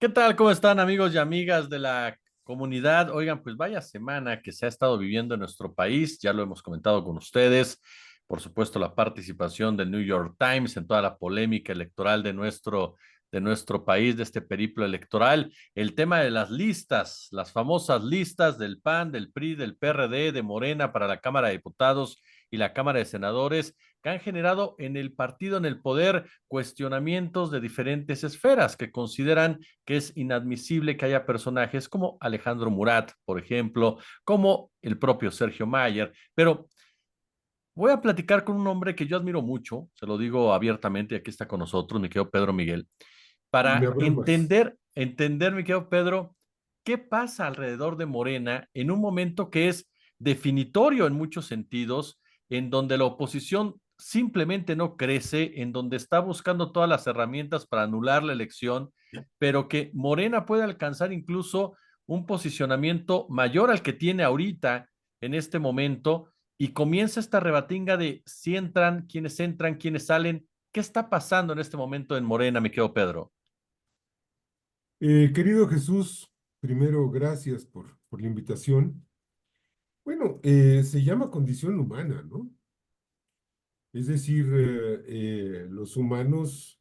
¿Qué tal? ¿Cómo están amigos y amigas de la comunidad? Oigan, pues vaya semana que se ha estado viviendo en nuestro país, ya lo hemos comentado con ustedes, por supuesto la participación del New York Times en toda la polémica electoral de nuestro país, de este periplo electoral, el tema de las listas, las famosas listas del PAN, del PRI, del PRD, de Morena para la Cámara de Diputados y la Cámara de Senadores, que han generado en el partido, en el poder, cuestionamientos de diferentes esferas que consideran que es inadmisible que haya personajes como Alejandro Murat, por ejemplo, como el propio Sergio Mayer, pero voy a platicar con un hombre que yo admiro mucho, se lo digo abiertamente, aquí está con nosotros, mi querido Pedro Miguel, Me para abrumas. mi querido Pedro, qué pasa alrededor de Morena en un momento que es definitorio en muchos sentidos, en donde la oposición simplemente no crece, en donde está buscando todas las herramientas para anular la elección, pero que Morena puede alcanzar incluso un posicionamiento mayor al que tiene ahorita en este momento y comienza esta rebatinga de si entran, quiénes salen. ¿Qué está pasando en este momento en Morena, mi querido Pedro? Querido Jesús, primero gracias por la invitación. Bueno, se llama condición humana, ¿no? Es decir, los humanos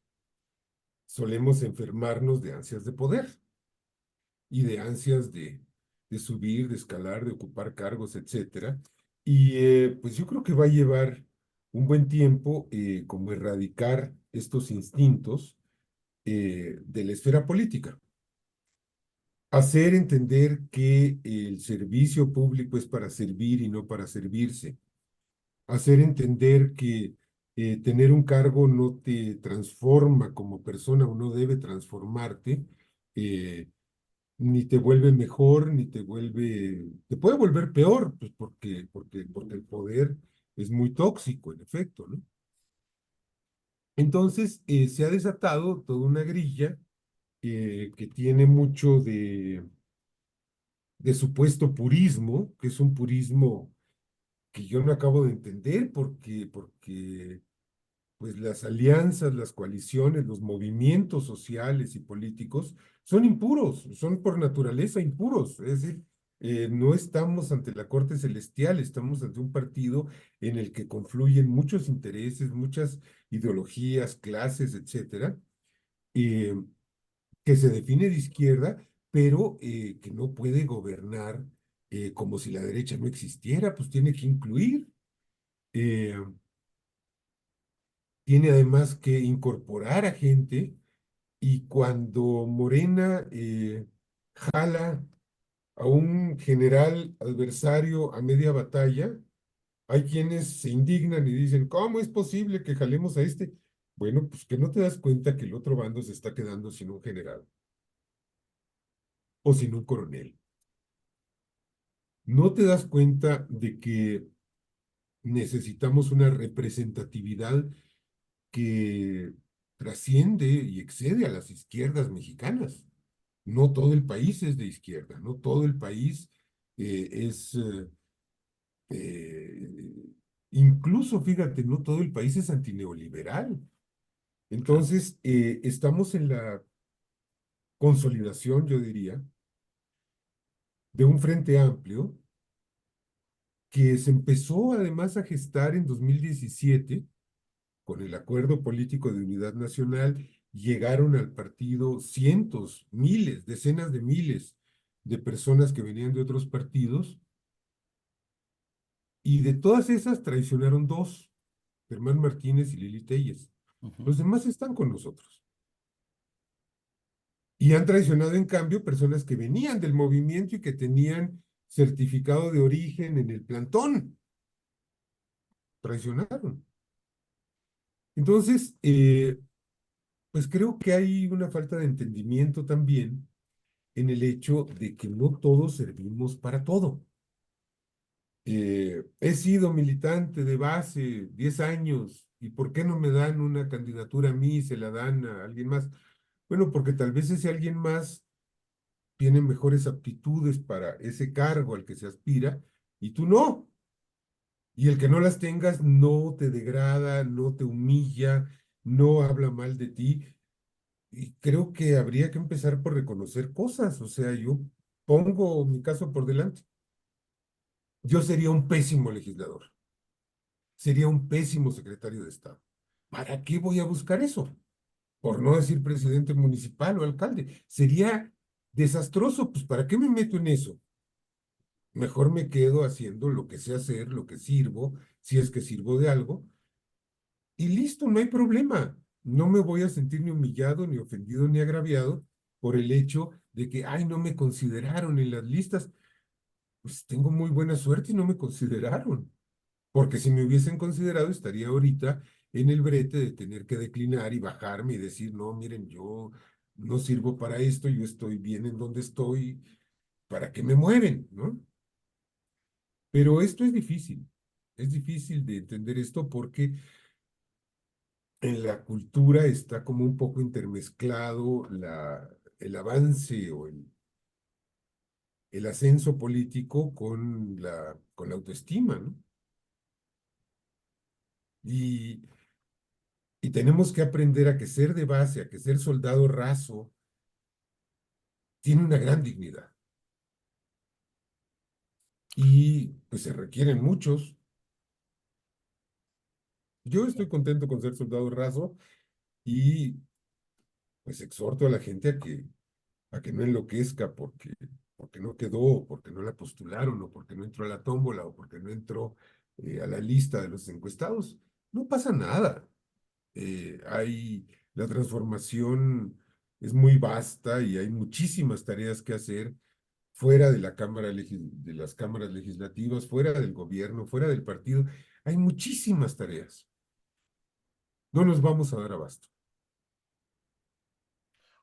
solemos enfermarnos de ansias de poder y de ansias de subir, de escalar, de ocupar cargos, etcétera. Y pues yo creo que va a llevar un buen tiempo como erradicar estos instintos de la esfera política. Hacer entender que el servicio público es para servir y no para servirse. Hacer entender que tener un cargo no te transforma como persona o no debe transformarte, eh, ni te vuelve mejor, ni te puede volver peor, pues porque el poder es muy tóxico, en efecto, ¿no? Entonces, se ha desatado toda una grilla que tiene mucho de supuesto purismo, que es un purismo que yo no acabo de entender porque pues las alianzas, las coaliciones, los movimientos sociales y políticos son impuros, son por naturaleza impuros. Es decir, no estamos ante la corte celestial, estamos ante un partido en el que confluyen muchos intereses, muchas ideologías, clases, etcétera, eh, que se define de izquierda, pero que no puede gobernar como si la derecha no existiera, pues tiene que incluir, eh, tiene además que incorporar a gente, y cuando Morena jala a un general adversario a media batalla, hay quienes se indignan y dicen, ¿cómo es posible que jalemos a este? Bueno, pues que no te das cuenta que el otro bando se está quedando sin un general o sin un coronel. No te das cuenta de que necesitamos una representatividad que trasciende y excede a las izquierdas mexicanas. No todo el país es de izquierda, no todo el país es, eh, incluso fíjate, no todo el país es antineoliberal. Entonces, estamos en la consolidación, yo diría, de un frente amplio que se empezó además a gestar en 2017 con el acuerdo político de unidad nacional. Llegaron al partido cientos, miles, decenas de miles de personas que venían de otros partidos, y de todas esas traicionaron dos, Germán Martínez y Lili Telles. Ujú. Los demás están con nosotros. Y han traicionado, en cambio, personas que venían del movimiento y que tenían certificado de origen en el plantón. Traicionaron. Entonces, pues creo que hay una falta de entendimiento también en el hecho de que no todos servimos para todo. He sido militante de base 10 años, ¿y por qué no me dan una candidatura a mí y se la dan a alguien más? Bueno, porque tal vez ese alguien más tiene mejores aptitudes para ese cargo al que se aspira y tú no. Y el que no las tengas no te degrada, no te humilla, no habla mal de ti. y creo que habría que empezar por reconocer cosas. O sea, yo pongo mi caso por delante. Yo sería un pésimo legislador, sería un pésimo secretario de Estado. ¿Para qué voy a buscar eso? Por no decir presidente municipal o alcalde. Sería desastroso, pues ¿para qué me meto en eso? Mejor me quedo haciendo lo que sé hacer, lo que sirvo, si es que sirvo de algo, y listo, no hay problema. No me voy a sentir ni humillado, ni ofendido, ni agraviado por el hecho de que, ay, no me consideraron en las listas. Pues tengo muy buena suerte y no me consideraron, porque si me hubiesen considerado estaría ahorita en el brete de tener que declinar y bajarme y decir, no, miren, yo no sirvo para esto, yo estoy bien en donde estoy, ¿para qué me mueven? ¿No? Pero esto es difícil de entender esto porque en la cultura está como un poco intermezclado el avance o el ascenso político con la autoestima, ¿no? Y, y tenemos que aprender a que ser de base, a que ser soldado raso, tiene una gran dignidad. Y pues se requieren muchos. Yo estoy contento con ser soldado raso y pues exhorto a la gente a que no enloquezca porque no quedó, porque no la postularon, o porque no entró a la tómbola, o porque no entró a la lista de los encuestados. No pasa nada. La transformación es muy vasta y hay muchísimas tareas que hacer fuera de de las cámaras legislativas, fuera del gobierno, fuera del partido. Hay muchísimas tareas. No nos vamos a dar abasto.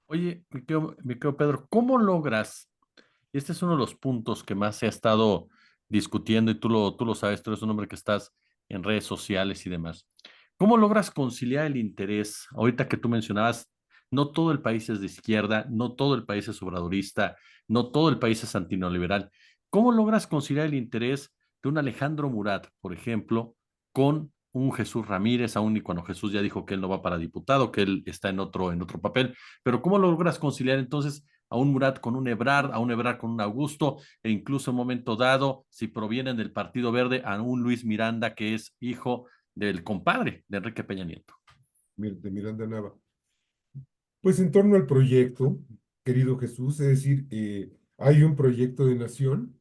Oye, mi querido Pedro, ¿cómo logras? Y este es uno de los puntos que más se ha estado discutiendo y tú lo sabes, tú eres un hombre que estás en redes sociales y demás. ¿Cómo logras conciliar el interés? Ahorita que tú mencionabas, no todo el país es de izquierda, no todo el país es obradorista, no todo el país es antineoliberal. ¿Cómo logras conciliar el interés de un Alejandro Murat, por ejemplo, con un Jesús Ramírez, aún y cuando Jesús ya dijo que él no va para diputado, que él está en otro papel? Pero ¿cómo logras conciliar entonces a un Murat con un Ebrard, a un Ebrard con un Augusto, e incluso en un momento dado, si provienen del Partido Verde, a un Luis Miranda que es hijo del compadre de Enrique Peña Nieto? De Miranda Nava. Pues en torno al proyecto, querido Jesús, es decir, hay un proyecto de nación.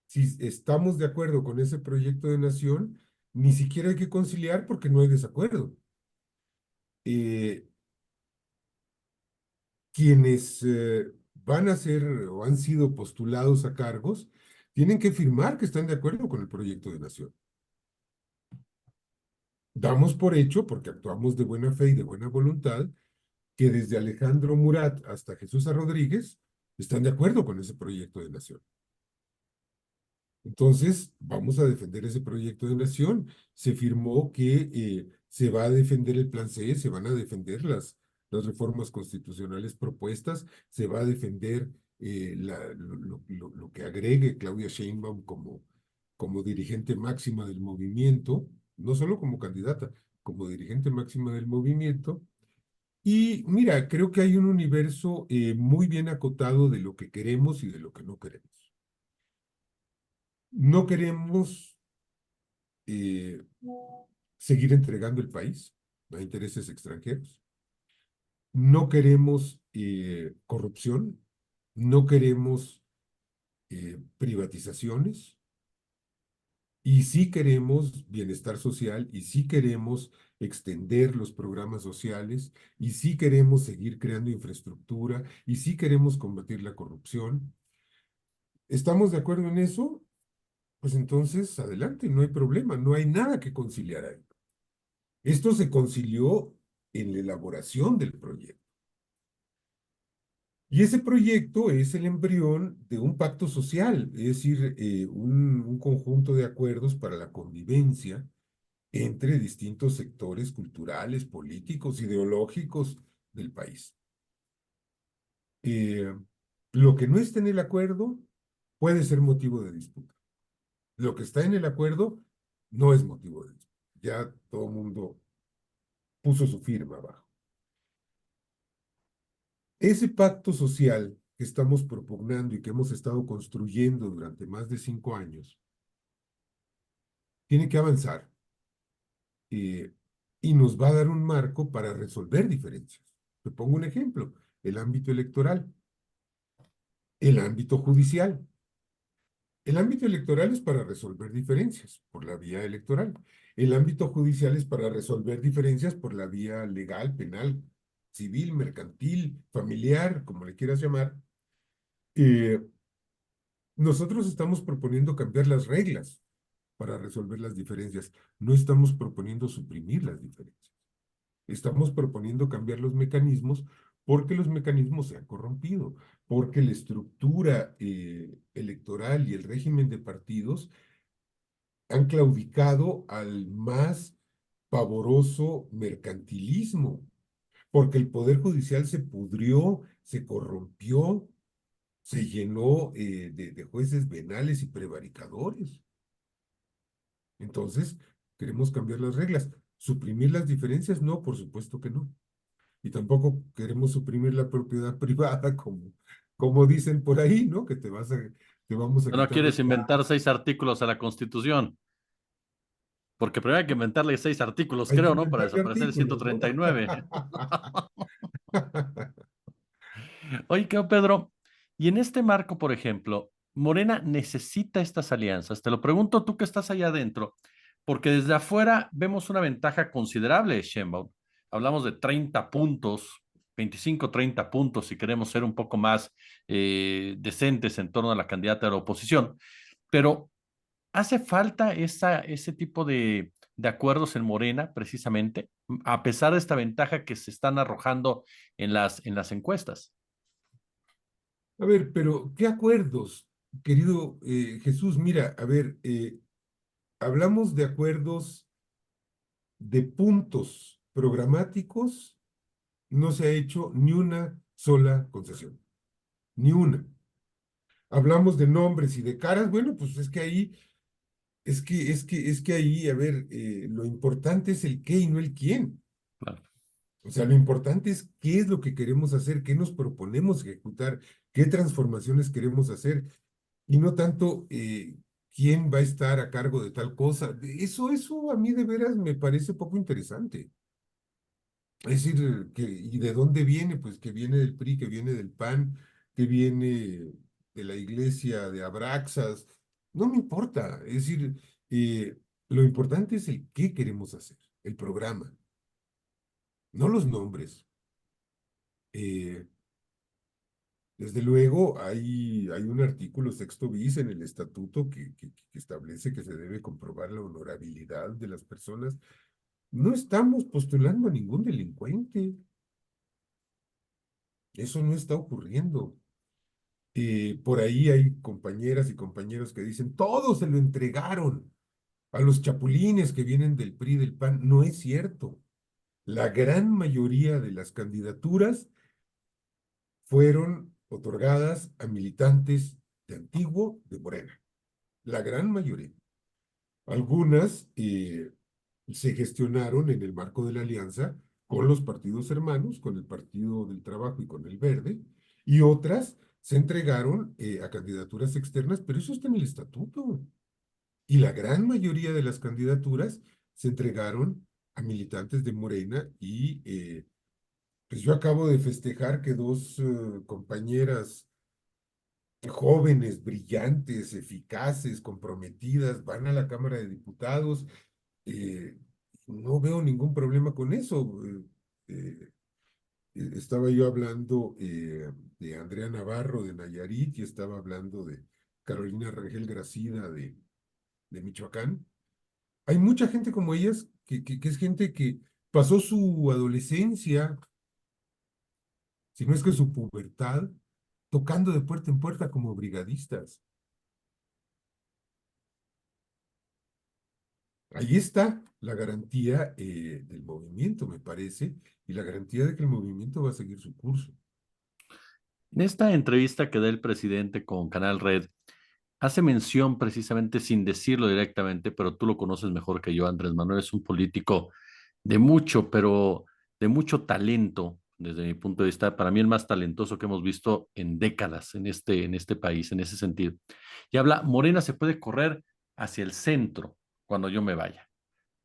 Si estamos de acuerdo con ese proyecto de nación, ni siquiera hay que conciliar porque no hay desacuerdo. Eh, Quienes van a ser o han sido postulados a cargos tienen que firmar que están de acuerdo con el proyecto de nación. Damos por hecho, porque actuamos de buena fe y de buena voluntad, que desde Alejandro Murat hasta Jesús Rodríguez están de acuerdo con ese proyecto de nación. Entonces, vamos a defender ese proyecto de nación. Se firmó que se va a defender el Plan C, se van a defender las reformas constitucionales propuestas, se va a defender lo que agregue Claudia Sheinbaum como dirigente máxima del movimiento, no solo como candidata, como dirigente máxima del movimiento. Y mira, creo que hay un universo muy bien acotado de lo que queremos y de lo que no queremos. No queremos eh, seguir entregando el país a intereses extranjeros. No queremos corrupción, no queremos privatizaciones y sí queremos bienestar social y sí queremos extender los programas sociales y sí queremos seguir creando infraestructura y sí queremos combatir la corrupción. ¿Estamos de acuerdo en eso? Pues entonces, adelante, no hay problema, no hay nada que conciliar ahí. Esto se concilió en la elaboración del proyecto. Y ese proyecto es el embrión de un pacto social, es decir, un conjunto de acuerdos para la convivencia entre distintos sectores culturales, políticos, ideológicos del país. Eh, lo que no está en el acuerdo puede ser motivo de disputa. Lo que está en el acuerdo no es motivo de disputa. Ya todo el mundo puso su firma abajo. ese pacto social que estamos propugnando y que hemos estado construyendo durante más de 5 años, tiene que avanzar eh, y nos va a dar un marco para resolver diferencias. Te pongo un ejemplo, el ámbito electoral, el ámbito judicial. El ámbito electoral es para resolver diferencias por la vía electoral. El ámbito judicial es para resolver diferencias por la vía legal, penal, civil, mercantil, familiar, como le quieras llamar. Eh, Nosotros estamos proponiendo cambiar las reglas para resolver las diferencias. No estamos proponiendo suprimir las diferencias. Estamos proponiendo cambiar los mecanismos porque los mecanismos se han corrompido, porque la estructura electoral y el régimen de partidos han claudicado al más pavoroso mercantilismo, porque el poder judicial se pudrió, se corrompió, se llenó de jueces venales y prevaricadores. Entonces, queremos cambiar las reglas. ¿Suprimir las diferencias? No, por supuesto que no. Y tampoco queremos suprimir la propiedad privada, como dicen por ahí, ¿no? Que te vamos a No quitar quieres los inventar carros. 6 artículos a la Constitución, porque primero hay que inventarle 6 artículos, Hay que creo, ¿no? Para inventarle desaparecer el artículos, ¿no? 139. Oye, ¿qué, Pedro? Y en este marco, por ejemplo, Morena necesita estas alianzas. Te lo pregunto tú que estás allá adentro, porque desde afuera vemos una ventaja considerable de Sheinbaum. Hablamos de 30 puntos, 25, 30 puntos, si queremos ser un poco más decentes en torno a la candidata de la oposición. Pero ¿hace falta ese tipo de acuerdos en Morena, precisamente, a pesar de esta ventaja que se están arrojando en las encuestas? A ver, pero ¿qué acuerdos, querido Jesús? Mira, a ver, hablamos de acuerdos de puntos programáticos, no se ha hecho ni una sola concesión, ni una. Hablamos de nombres y de caras, bueno, pues es que ahí, es que ahí, a ver, lo importante es el qué y no el quién. Claro. O sea, lo importante es qué es lo que queremos hacer, qué nos proponemos ejecutar, qué transformaciones queremos hacer, y no tanto quién va a estar a cargo de tal cosa. Eso a mí de veras me parece poco interesante. Es decir, ¿y de dónde viene? Pues que viene del PRI, que viene del PAN, que viene de la iglesia de Abraxas. No me importa. Es decir, lo importante es el qué queremos hacer, el programa, no los nombres. Eh, Desde luego, hay un artículo sexto bis en el estatuto que establece que se debe comprobar la honorabilidad de las personas. No estamos postulando a ningún delincuente. Eso no está ocurriendo. Por ahí hay compañeras y compañeros que dicen, todos se lo entregaron a los chapulines que vienen del PRI, del PAN. No es cierto. La gran mayoría de las candidaturas fueron otorgadas a militantes de Antiguo, de Morena. La gran mayoría. Algunas se gestionaron en el marco de la alianza con los partidos hermanos, con el Partido del Trabajo y con el Verde, y otras se entregaron a candidaturas externas, pero eso está en el estatuto. Y la gran mayoría de las candidaturas se entregaron a militantes de Morena y pues yo acabo de festejar que dos compañeras jóvenes, brillantes, eficaces, comprometidas, van a la Cámara de Diputados. eh, no veo ningún problema con eso. Estaba yo hablando de Andrea Navarro de Nayarit y estaba hablando de Carolina Rangel Gracida de Michoacán. Hay mucha gente como ellas que es gente que pasó su adolescencia, si no es que su pubertad, tocando de puerta en puerta como brigadistas. Ahí está la garantía del movimiento, me parece, y la garantía de que el movimiento va a seguir su curso. En esta entrevista que da el presidente con Canal Red, hace mención precisamente sin decirlo directamente, pero tú lo conoces mejor que yo, Andrés Manuel es un político de mucho, pero de mucho talento, desde mi punto de vista, para mí el más talentoso que hemos visto en décadas en este país, en ese sentido. Y habla, Morena se puede correr hacia el centro cuando yo me vaya.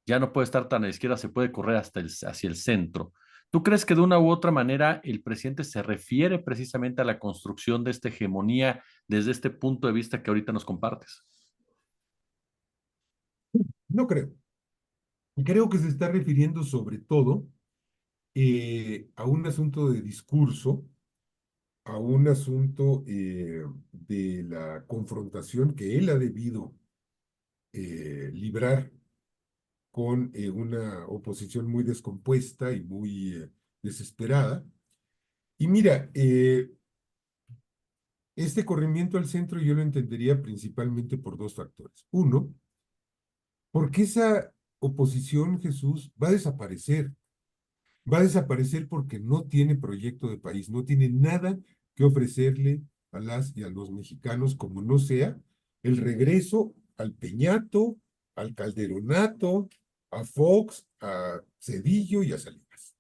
Ya no puede estar tan a la izquierda, se puede correr hacia el centro. ¿Tú crees que de una u otra manera el presidente se refiere precisamente a la construcción de esta hegemonía desde este punto de vista que ahorita nos compartes? No creo. Creo que se está refiriendo sobre todo a un asunto de discurso, a un asunto de la confrontación que él ha debido librar con una oposición muy descompuesta y muy desesperada. Y mira, este corrimiento al centro yo lo entendería principalmente por dos factores. Uno, porque esa oposición, Jesús, va a desaparecer. Va a desaparecer porque no tiene proyecto de país, no tiene nada que ofrecerle a las y a los mexicanos como no sea el regreso al Peñato, al Calderonato, a Fox, a Cedillo y a Salinas.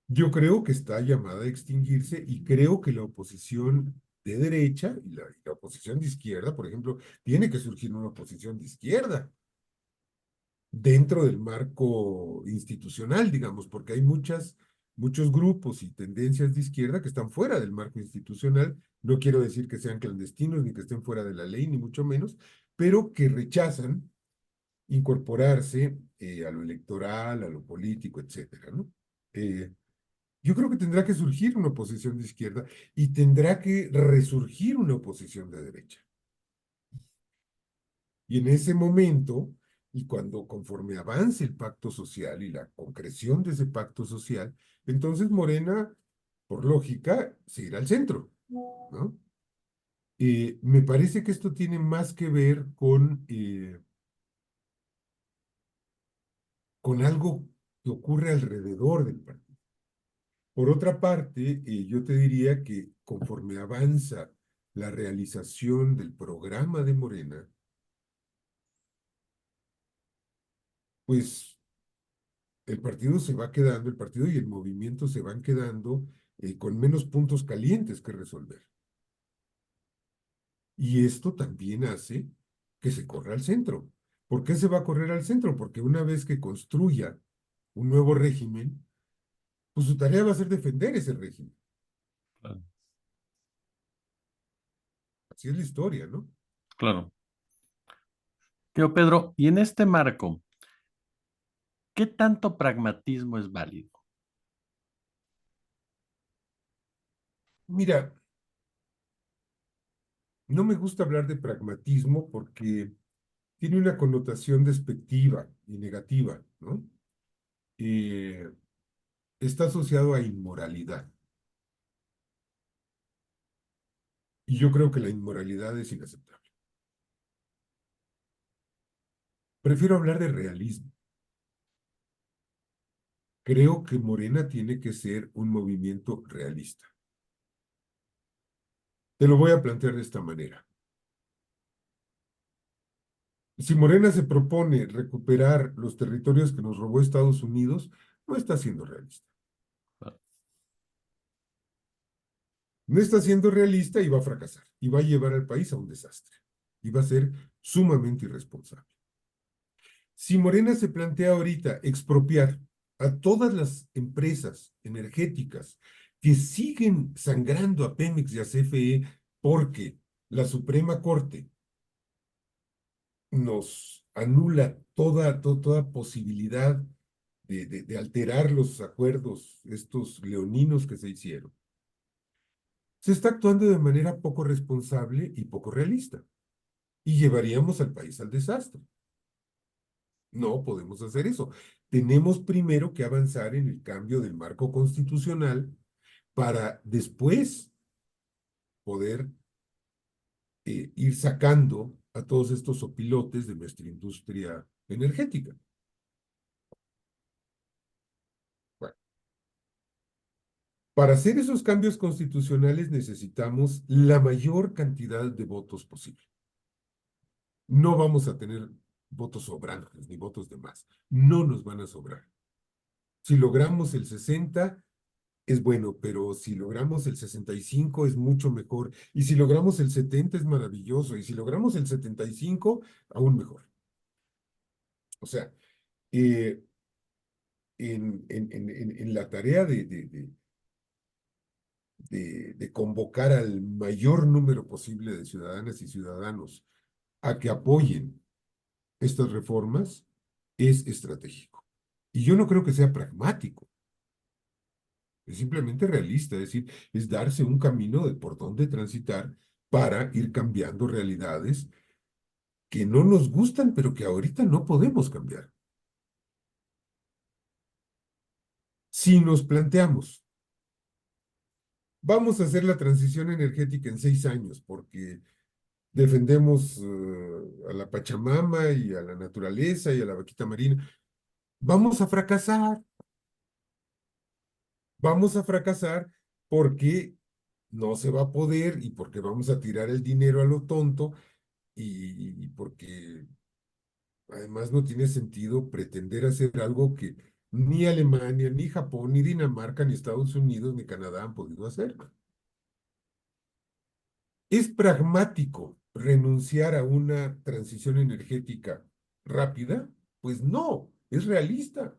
Yo creo que está llamada a extinguirse y creo que la oposición de derecha y la oposición de izquierda, por ejemplo, tiene que surgir una oposición de izquierda dentro del marco institucional, digamos, porque hay muchos grupos y tendencias de izquierda que están fuera del marco institucional. No quiero decir que sean clandestinos ni que estén fuera de la ley, ni mucho menos, pero que rechazan incorporarse a lo electoral, a lo político, etcétera, ¿no? Yo creo que tendrá que surgir una oposición de izquierda y tendrá que resurgir una oposición de derecha. Y en ese momento, y cuando conforme avance el pacto social y la concreción de ese pacto social, entonces Morena, por lógica, se irá al centro, ¿no? Me parece que esto tiene más que ver con algo que ocurre alrededor del partido. Por otra parte, yo te diría que conforme avanza la realización del programa de Morena, pues el partido se va quedando, el partido y el movimiento se van quedando con menos puntos calientes que resolver. Y esto también hace que se corra al centro. ¿Por qué se va a correr al centro? Porque una vez que construya un nuevo régimen, pues su tarea va a ser defender ese régimen. Claro. Así es la historia, ¿no? Claro. Tío Pedro, y en este marco, ¿qué tanto pragmatismo es válido? Mira, no me gusta hablar de pragmatismo porque tiene una connotación despectiva y negativa, ¿no? Eh, Está asociado a inmoralidad. Y yo creo que la inmoralidad es inaceptable. Prefiero hablar de realismo. Creo que Morena tiene que ser un movimiento realista. Te lo voy a plantear de esta manera. Si Morena se propone recuperar los territorios que nos robó Estados Unidos, no está siendo realista. No está siendo realista y va a fracasar. Y va a llevar al país a un desastre. Y va a ser sumamente irresponsable. Si Morena se plantea ahorita expropiar a todas las empresas energéticas que siguen sangrando a Pemex y a CFE porque la Suprema Corte nos anula toda posibilidad de alterar los acuerdos, estos leoninos que se hicieron, se está actuando de manera poco responsable y poco realista y llevaríamos al país al desastre. No podemos hacer eso. Tenemos primero que avanzar en el cambio del marco constitucional para después poder ir sacando a todos estos opilotes de nuestra industria energética. Bueno, para hacer esos cambios constitucionales necesitamos la mayor cantidad de votos posible. No vamos a tener votos sobrantes ni votos de más. No nos van a sobrar. Si logramos el 60, es bueno, pero si logramos el 65 es mucho mejor. Y si logramos el 70 es maravilloso. Y si logramos el 75, aún mejor. O sea, eh, en la tarea de convocar al mayor número posible de ciudadanas y ciudadanos a que apoyen estas reformas, es estratégico. Y yo no creo que sea pragmático. Es simplemente realista, es decir, es darse un camino de por dónde transitar para ir cambiando realidades que no nos gustan, pero que ahorita no podemos cambiar. Si nos planteamos, vamos a hacer la transición energética en 6 años, porque defendemos a la Pachamama y a la naturaleza y a la vaquita marina, vamos a fracasar, vamos a fracasar porque no se va a poder y porque vamos a tirar el dinero a lo tonto y porque además no tiene sentido pretender hacer algo que ni Alemania, ni Japón, ni Dinamarca, ni Estados Unidos, ni Canadá han podido hacer. ¿Es pragmático renunciar a una transición energética rápida? Pues no, es realista,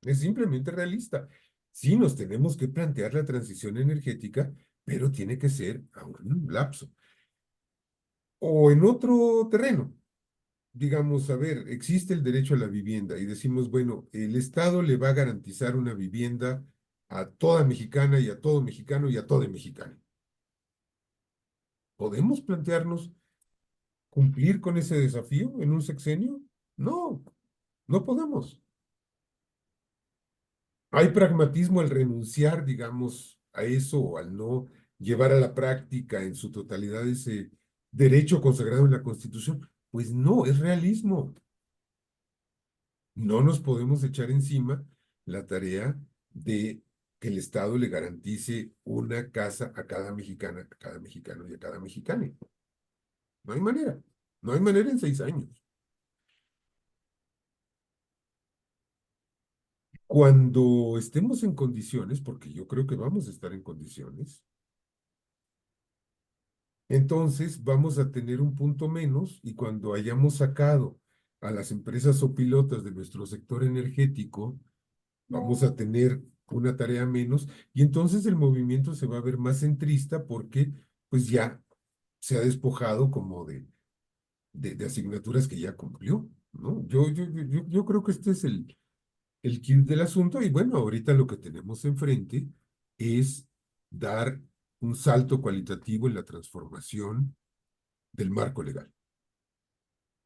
es simplemente realista. Sí nos tenemos que plantear la transición energética, pero tiene que ser a un lapso. O en otro terreno, digamos, a ver, existe el derecho a la vivienda y decimos, bueno, el Estado le va a garantizar una vivienda a toda mexicana y a todo mexicano y a toda mexicana. ¿Podemos plantearnos cumplir con ese desafío en un sexenio? No, no podemos. Hay pragmatismo al renunciar, digamos, a eso o al no llevar a la práctica en su totalidad ese derecho consagrado en la Constitución. Pues no, es realismo. No nos podemos echar encima la tarea de que el Estado le garantice una casa a cada mexicana, a cada mexicano y a cada mexicana. No hay manera. No hay manera en 6 años. Cuando estemos en condiciones, porque yo creo que vamos a estar en condiciones, entonces vamos a tener un punto menos y cuando hayamos sacado a las empresas o pilotas de nuestro sector energético, vamos a tener una tarea menos y entonces el movimiento se va a ver más centrista porque pues ya se ha despojado como de asignaturas que ya cumplió, ¿no? Yo creo que este es el kit del asunto y bueno, ahorita lo que tenemos enfrente es dar un salto cualitativo en la transformación del marco legal.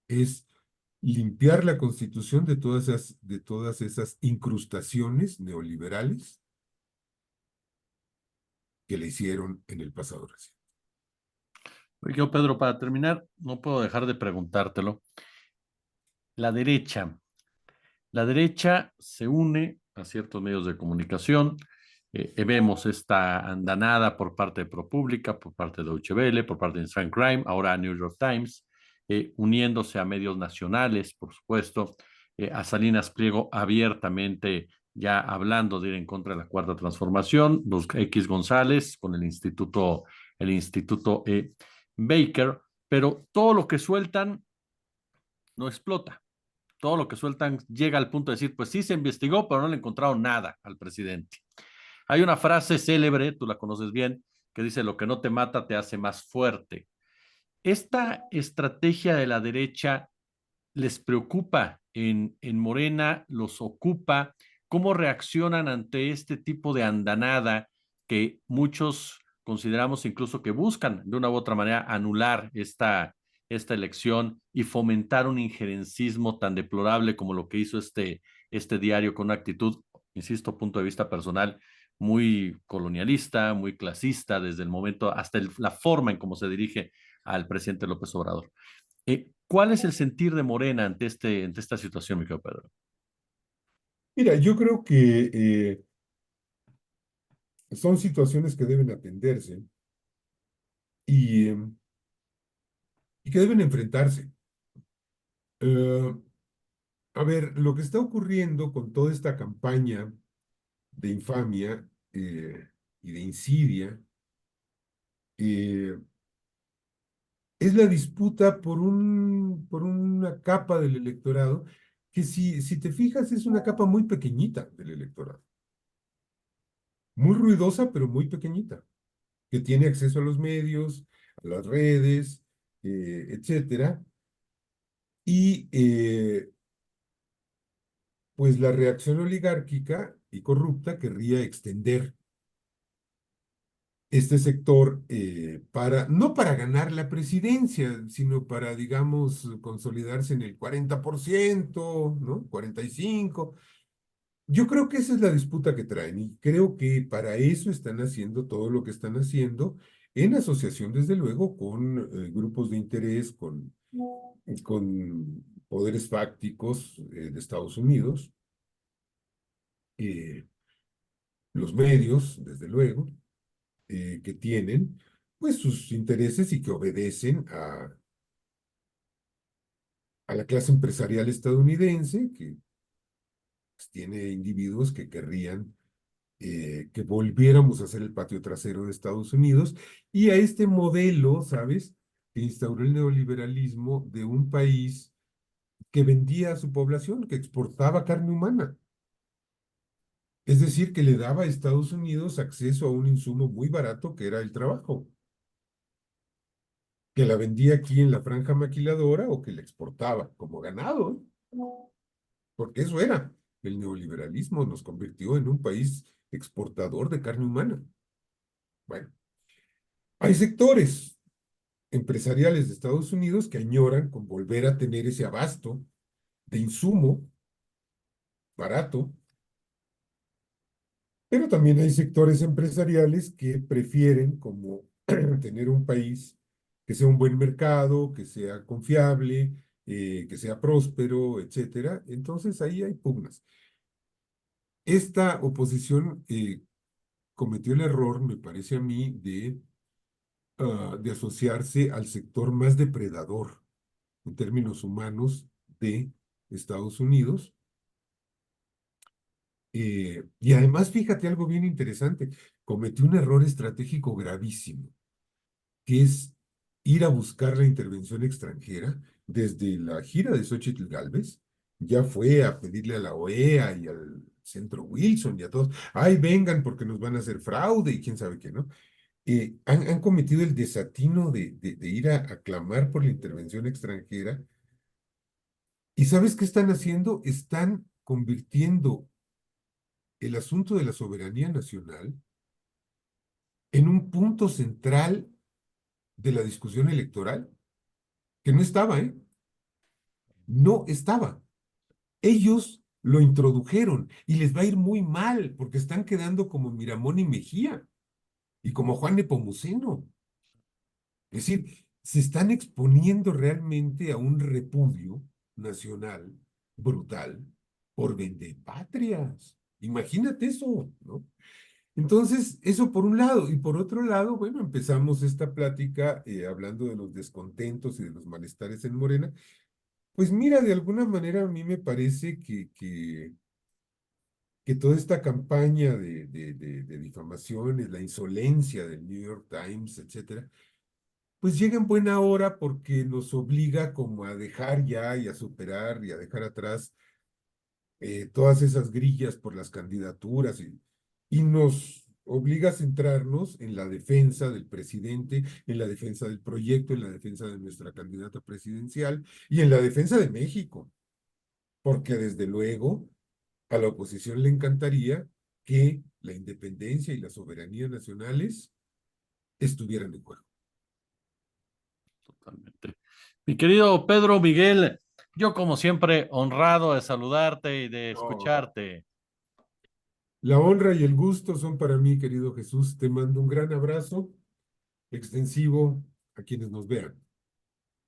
Es limpiar la Constitución de todas esas incrustaciones neoliberales que le hicieron en el pasado reciente. Yo, Pedro, para terminar, no puedo dejar de preguntártelo. La derecha, la derecha se une a ciertos medios de comunicación. Vemos esta andanada por parte de ProPublica, por parte de Deutsche Welle, por parte de Instant Crime, ahora New York Times, uniéndose a medios nacionales, por supuesto, a Salinas Pliego abiertamente ya hablando de ir en contra de la Cuarta Transformación, los X González con el Instituto Baker, pero todo lo que sueltan no explota. Todo lo que sueltan llega al punto de decir, pues sí se investigó, pero no le encontraron nada al presidente. Hay una frase célebre, tú la conoces bien, que dice, lo que no te mata te hace más fuerte. Esta estrategia de la derecha les preocupa en Morena, los ocupa, cómo reaccionan ante este tipo de andanada que muchos consideramos incluso que buscan de una u otra manera anular esta elección y fomentar un injerencismo tan deplorable como lo que hizo este diario con una actitud, insisto, punto de vista personal, muy colonialista, muy clasista desde el momento hasta la forma en cómo se dirige al presidente López Obrador. ¿Cuál es el sentir de Morena ante esta situación, mi querido Pedro? Mira, yo creo que son situaciones que deben atenderse y, eh, y que deben enfrentarse. Eh, A ver, lo que está ocurriendo con toda esta campaña de infamia y de insidia eh, es la disputa por una capa del electorado que si te fijas es una capa muy pequeñita del electorado, muy ruidosa pero muy pequeñita, que tiene acceso a los medios, a las redes, etcétera, y pues la reacción oligárquica y corrupta querría extender este sector no para ganar la presidencia, sino para, digamos, consolidarse en el 40%, ¿no? 45%. Yo creo que esa es la disputa que traen y creo que para eso están haciendo todo lo que están haciendo en asociación, desde luego, con grupos de interés, con poderes fácticos de Estados Unidos, eh, los medios, desde luego que tienen pues sus intereses y que obedecen a la clase empresarial estadounidense, que pues, tiene individuos que querrían que volviéramos a ser el patio trasero de Estados Unidos y a este modelo, ¿sabes?, que instauró el neoliberalismo de un país que vendía a su población, que exportaba carne humana. Es decir, que le daba a Estados Unidos acceso a un insumo muy barato que era el trabajo, que la vendía aquí en la franja maquiladora o que la exportaba como ganado, ¿eh? Porque eso era. El neoliberalismo nos convirtió en un país exportador de carne humana. Bueno, hay sectores empresariales de Estados Unidos que añoran con volver a tener ese abasto de insumo barato, pero también hay sectores empresariales que prefieren como tener un país que sea un buen mercado, que sea confiable, que sea próspero, etcétera. Entonces ahí hay pugnas. Esta oposición cometió el error, me parece a mí, de asociarse al sector más depredador en términos humanos de Estados Unidos. Y además, fíjate algo bien interesante, cometió un error estratégico gravísimo, que es ir a buscar la intervención extranjera desde la gira de Xóchitl Gálvez. Ya fue a pedirle a la OEA y al Centro Wilson y a todos, ay, vengan porque nos van a hacer fraude y quién sabe qué, ¿no? Han cometido el desatino de ir a clamar por la intervención extranjera. ¿Y sabes qué están haciendo? Están convirtiendo el asunto de la soberanía nacional en un punto central de la discusión electoral, que no estaba, ¿eh? No estaba. Ellos lo introdujeron y les va a ir muy mal porque están quedando como Miramón y Mejía y como Juan Nepomuceno. Es decir, se están exponiendo realmente a un repudio nacional brutal por vendepatrias. Imagínate eso, ¿no? Entonces, eso por un lado. Y por otro lado, bueno, empezamos esta plática hablando de los descontentos y de los malestares en Morena. Pues mira, de alguna manera a mí me parece que toda esta campaña de difamaciones, la insolencia del New York Times, etcétera, pues llega en buena hora porque nos obliga como a dejar ya y a superar y a dejar atrás todas esas grillas por las candidaturas y nos obliga a centrarnos en la defensa del presidente, en la defensa del proyecto, en la defensa de nuestra candidata presidencial y en la defensa de México, porque desde luego a la oposición le encantaría que la independencia y la soberanía nacionales estuvieran en juego. Totalmente. Mi querido Pedro Miguel, yo como siempre honrado de saludarte y de No. escucharte. La honra y el gusto son para mí, querido Jesús. Te mando un gran abrazo extensivo a quienes nos vean.